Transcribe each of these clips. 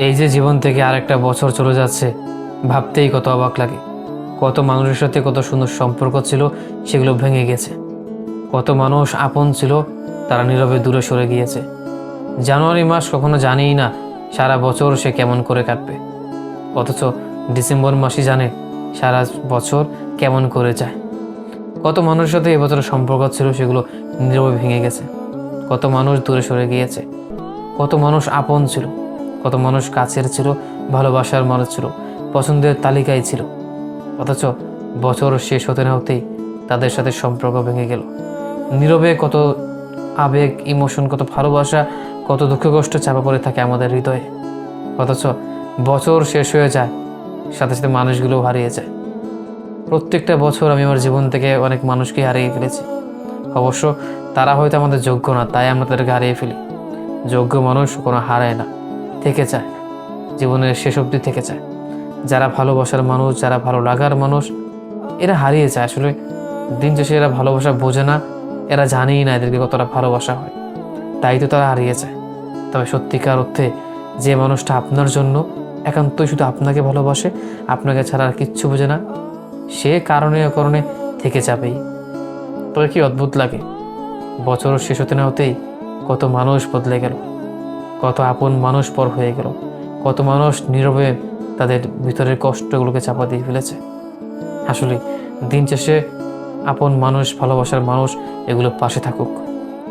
এই যে জীবন থেকে আরেকটা বছর চলে যাচ্ছে, ভাবতেই কত অবাক লাগে। কত মানুষের সাথে কত সুন্দর সম্পর্ক ছিল, সেগুলো ভেঙে গেছে। কত মানুষ আপন ছিল, তারা নীরবে দূরে সরে গিয়েছে। জানুয়ারি মাস কখনো জানেই না সারা বছর সে কেমন করে কাটবে, অথচ ডিসেম্বর মাসই জানে সারা বছর কেমন করে যায়। কত মানুষের সাথে এবছর সম্পর্ক ছিল, সেগুলো নীরবে ভেঙে গেছে। কত মানুষ দূরে সরে গিয়েছে, কত মানুষ আপন ছিল, কত মানুষ কাছের ছিল, ভালোবাসার মানুষ ছিল, পছন্দের তালিকায় ছিল, অথচ বছর শেষ হতে না হতেই তাদের সাথে সম্পর্ক ভেঙে গেল। নীরবে কত আবেগ, ইমোশন, কত ভালোবাসা, কত দুঃখ কষ্ট চাপা পড়ে থাকে আমাদের হৃদয়ে, অথচ বছর শেষ হয়ে যায়, সাথে সাথে মানুষগুলোও হারিয়ে যায়। প্রত্যেকটা বছর আমি আমার জীবন থেকে অনেক মানুষকে হারিয়ে ফেলেছি। অবশ্য তারা হয়তো আমাদের যোগ্য না, তাই আমরা তাদেরকে হারিয়ে ফেলি। যোগ্য মানুষ কোনো হারায় না, থেকে যায়, জীবনের শেষ অবধি থেকে যায়। যারা ভালোবাসার মানুষ, যারা ভালো লাগার মানুষ, এরা হারিয়ে যায়। আসলে দিন শেষে এরা ভালোবাসা বোঝে না, এরা জানেই না এদেরকে কতটা ভালোবাসা হয়, তাই তো তারা হারিয়ে যায়। তবে সত্যিকার অর্থে যে মানুষটা আপনার জন্য একান্তই শুধু আপনাকে ভালোবাসে, আপনাকে ছাড়া আর কিচ্ছু বোঝে না, সে কারণে অকারণে থেকে যাবেই। তবে কি অদ্ভুত লাগে, বছর শেষ হতে না হতেই কত মানুষ বদলে গেল, কত আপন মানুষ পর হয়ে গেল, কত মানুষ নীরবে তাদের ভিতরের কষ্টগুলোকে চাপা দিয়ে ফেলেছে। আসলে দিন শেষে আপন মানুষ, ভালোবাসার মানুষ, এগুলো পাশে থাকুক,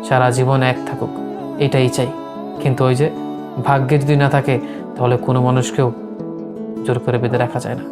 সারা জীবন এক থাকুক, এটাই চাই। কিন্তু ওই যে ভাগ্যে যদি না থাকে, তাহলে কোনো মানুষকেও জোর করে বেঁধে রাখা যায় না।